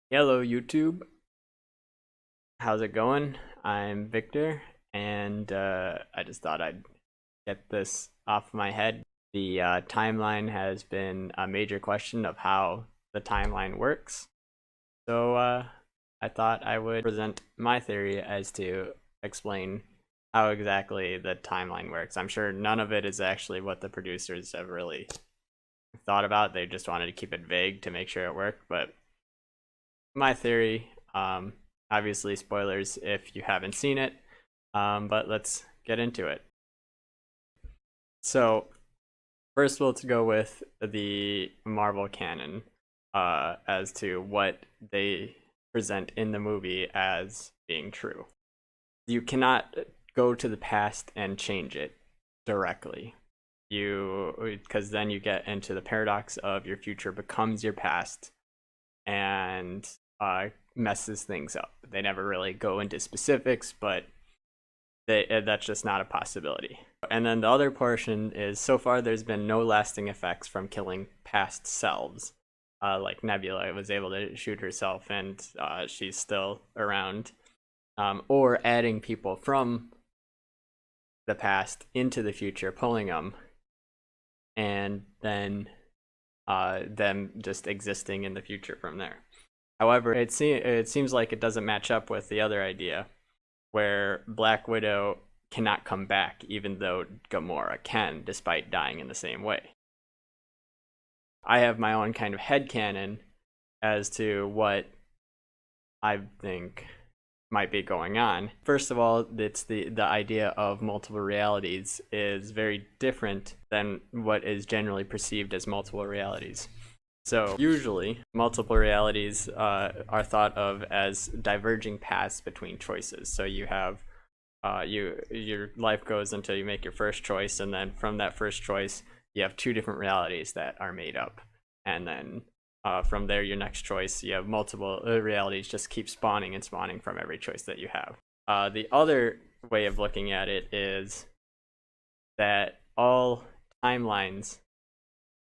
Hello YouTube, how's it going? I'm Victor, and I just thought I'd get this off my head. The timeline has been a major question of how the timeline works, so I thought I would present my theory as to explain how exactly the timeline works. I'm sure none of it is actually what the producers have really thought about. They just wanted to keep it vague to make sure it worked, but my theory. Obviously, spoilers if you haven't seen it, but let's get into it. So, first, let's go with the Marvel canon as to what they present in the movie as being true. You cannot go to the past and change it directly. Because then you get into the paradox of your future becomes your past, and messes things up. They never really go into specifics, but that's just not a possibility. And then the other portion is, so far there's been no lasting effects from killing past selves. Like Nebula was able to shoot herself and she's still around. Or adding people from the past into the future, pulling them, and then them just existing in the future from there. However, it seems like it doesn't match up with the other idea, where Black Widow cannot come back, even though Gamora can, despite dying in the same way. I have my own kind of headcanon as to what I think might be going on. First of all, it's the idea of multiple realities is very different than what is generally perceived as multiple realities. So usually, multiple realities are thought of as diverging paths between choices. So you have your life goes until you make your first choice, and then from that first choice, you have two different realities that are made up, and then from there, your next choice, you have multiple realities just keep spawning and spawning from every choice that you have. The other way of looking at it is that all timelines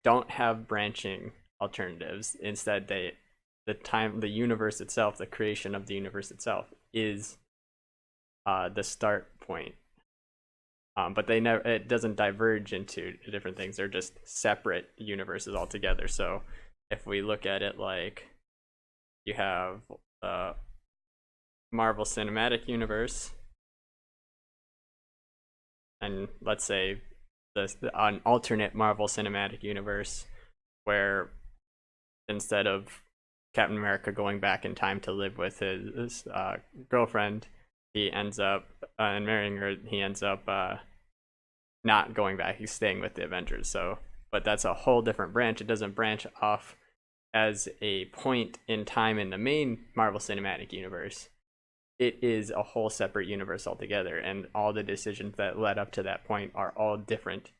don't have branching alternatives. Instead, the universe itself, the creation of the universe itself, is the start point. But it doesn't diverge into different things. They're just separate universes altogether. So if we look at it like you have the Marvel Cinematic Universe, and let's say an alternate Marvel Cinematic Universe where instead of Captain America going back in time to live with his girlfriend, he ends up and marrying her. He ends up not going back. He's staying with the Avengers. So, but that's a whole different branch. It doesn't branch off as a point in time in the main Marvel Cinematic Universe. It is a whole separate universe altogether, and all the decisions that led up to that point are all different.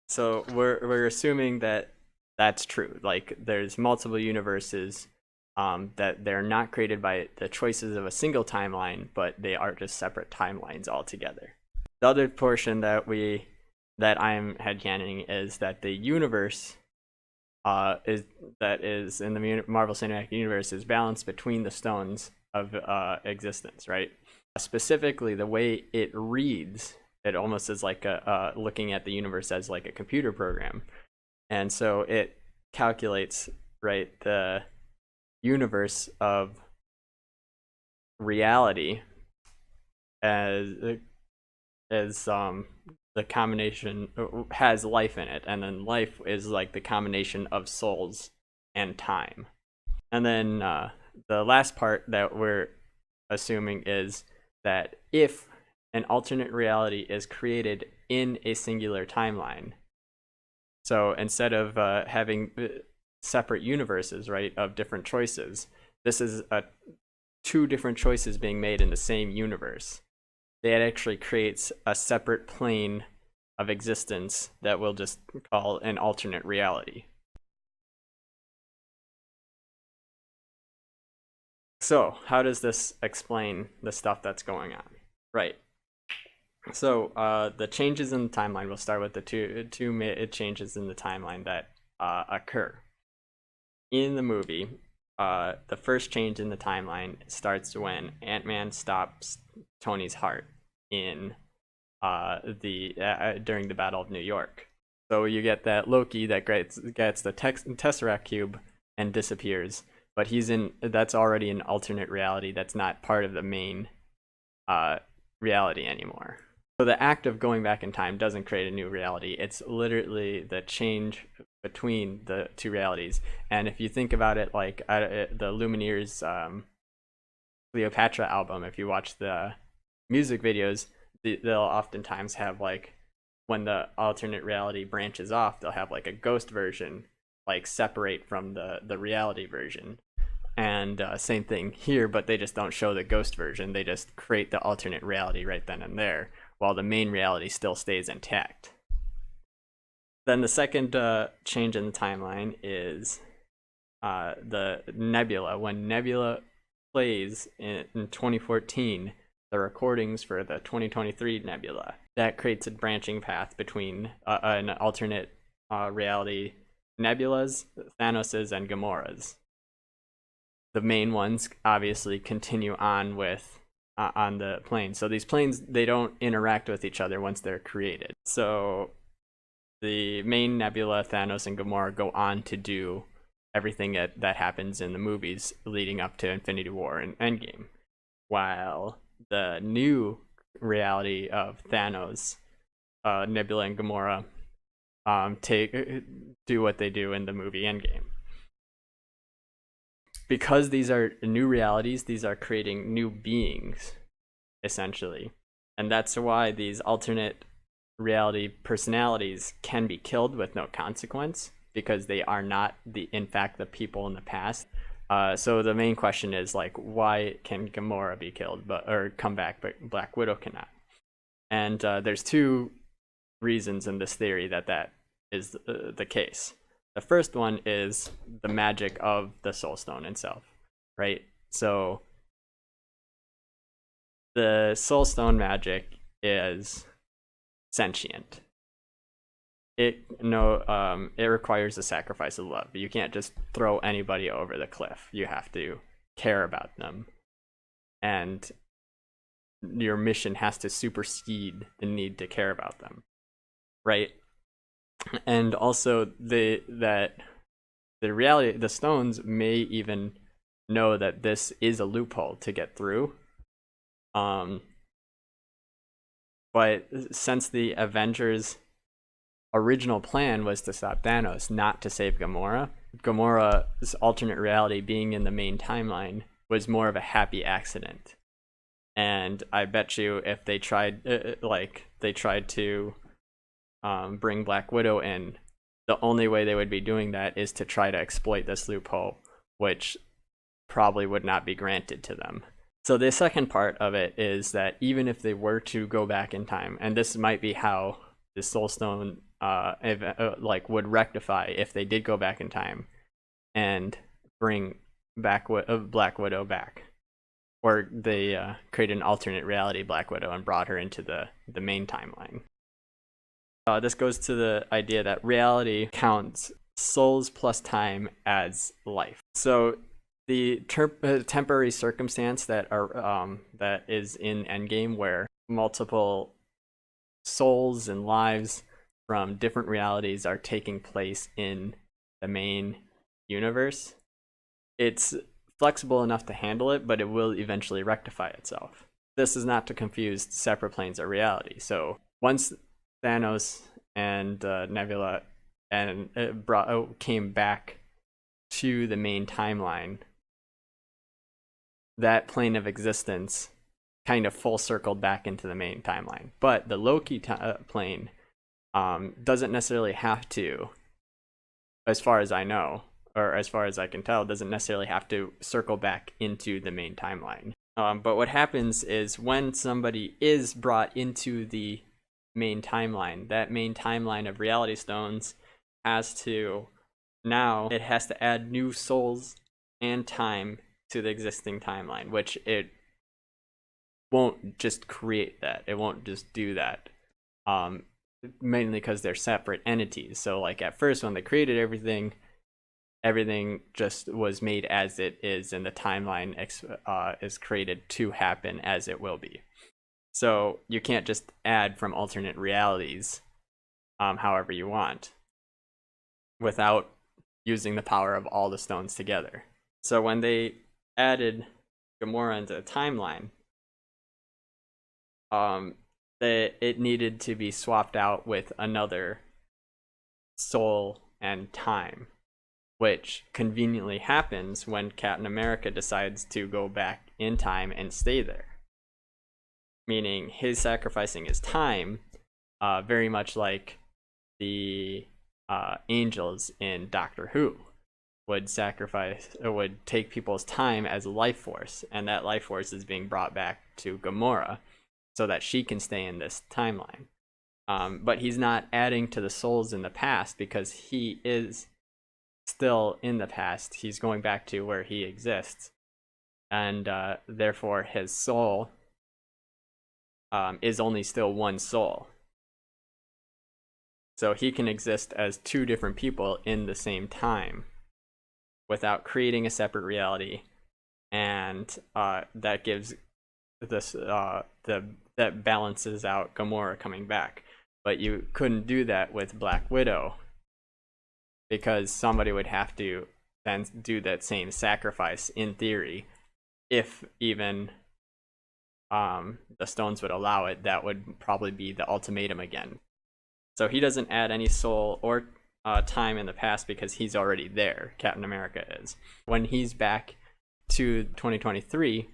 So we're assuming that that's true. Like there's multiple universes, that they're not created by the choices of a single timeline, but they are just separate timelines altogether. The other portion that I'm headcanoning is that the universe is in the Marvel Cinematic Universe is balanced between the stones of existence, right? Specifically, the way it reads, it almost is like looking at the universe as like a computer program, and so it calculates, right, the universe of reality as the combination has life in it, and then life is like the combination of souls and time. And then the last part that we're assuming is that if an alternate reality is created in a singular timeline, so instead of having separate universes, right, of different choices, this is two different choices being made in the same universe. That actually creates a separate plane of existence that we'll just call an alternate reality. So, how does this explain the stuff that's going on? Right. So, the changes in the timeline, we'll start with the two changes in the timeline that occur. In the movie, the first change in the timeline starts when Ant-Man stops Tony's heart in the during the Battle of New York. So you get that Loki that gets the Tesseract cube and disappears, but that's already an alternate reality that's not part of the main reality anymore. So the act of going back in time doesn't create a new reality. It's literally the change between the two realities. And if you think about it, like the Lumineers Cleopatra album, if you watch the music videos, they'll oftentimes have, like, when the alternate reality branches off, they'll have like a ghost version, like, separate from the reality version. And same thing here, but they just don't show the ghost version. They just create the alternate reality right then and there, while the main reality still stays intact. Then the second change in the timeline is the Nebula. When Nebula plays in 2014 the recordings for the 2023 Nebula, that creates a branching path between an alternate reality Nebulas, Thanos's, and Gamora's. The main ones obviously continue on with on the plane. So these planes, they don't interact with each other once they're created. So the main Nebula, Thanos, and Gamora go on to do everything that happens in the movies leading up to Infinity War and Endgame, while the new reality of Thanos, Nebula, and Gamora do what they do in the movie Endgame. Because these are new realities, these are creating new beings, essentially. And that's why these alternate reality personalities can be killed with no consequence, because they are not in fact the people in the past. So the main question is, like, why can Gamora be killed or come back, but Black Widow cannot? And there's two reasons in this theory that is the case. The first one is the magic of the Soul Stone itself, right? So the Soul Stone magic is sentient. It requires a sacrifice of love. You can't just throw anybody over the cliff. You have to care about them, and your mission has to supersede the need to care about them, right? And also the reality, the stones may even know that this is a loophole to get through. But since the Avengers' original plan was to stop Thanos, not to save Gamora, Gamora's alternate reality being in the main timeline was more of a happy accident. And I bet you if they tried to bring Black Widow in, the only way they would be doing that is to try to exploit this loophole, which probably would not be granted to them. So the second part of it is that even if they were to go back in time, and this might be how the Soul Stone would rectify if they did go back in time and bring back Black Widow back, or they create an alternate reality Black Widow and brought her into the main timeline. This goes to the idea that reality counts souls plus time as life. So the temporary circumstance that is in Endgame, where multiple souls and lives from different realities are taking place in the main universe, it's flexible enough to handle it, but it will eventually rectify itself. This is not to confuse separate planes of reality. So once Thanos and Nebula and came back to the main timeline, that plane of existence kind of full circled back into the main timeline. But the Loki plane doesn't necessarily have to, as far as I know, or as far as I can tell, doesn't necessarily have to circle back into the main timeline. But what happens is when somebody is brought into the main timeline, that main timeline of reality stones has to add new souls and time to the existing timeline, which it won't just create that. It won't just do that. Mainly because they're separate entities. So like at first when they created everything, everything just was made as it is, and the timeline is created to happen as it will be. So you can't just add from alternate realities however you want without using the power of all the stones together. So when they added Gamora into the timeline, it needed to be swapped out with another soul and time, which conveniently happens when Captain America decides to go back in time and stay there. Meaning his sacrificing his time, very much like the angels in Doctor Who would take people's time as a life force, and that life force is being brought back to Gamora so that she can stay in this timeline. But he's not adding to the souls in the past because he is still in the past. He's going back to where he exists, and therefore his soul is only still one soul. So he can exist as two different people in the same time without creating a separate reality, and that gives this that balances out Gamora coming back. But you couldn't do that with Black Widow because somebody would have to then do that same sacrifice in theory, if even the stones would allow it. That would probably be the ultimatum again. So he doesn't add any soul or time in the past because he's already there. Captain America is. When he's back to 2023,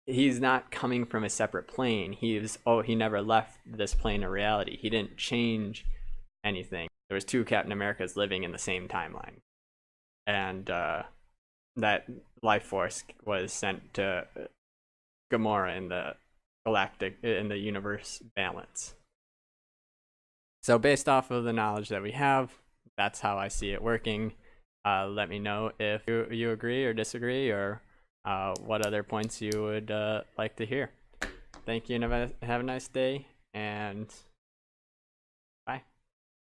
he's not coming from a separate plane. He never left this plane of reality. He didn't change anything. There was two Captain Americas living in the same timeline, and that life force was sent to Gamora in the universe balance. So based off of the knowledge that we have, that's how I see it working. Let me know if you agree or disagree, or what other points you would like to hear. Thank you, and have a nice day, and